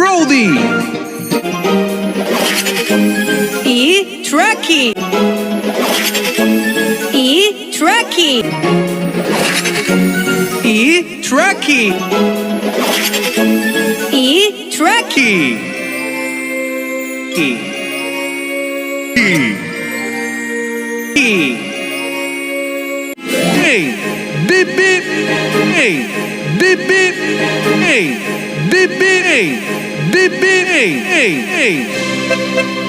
Roadie. E-Truck. E-Truck. E-Truck. E-Truck. Hey, beep beep. Hey, beep beep. Hey, beep beep. Hey, beep beep. Hey, hey.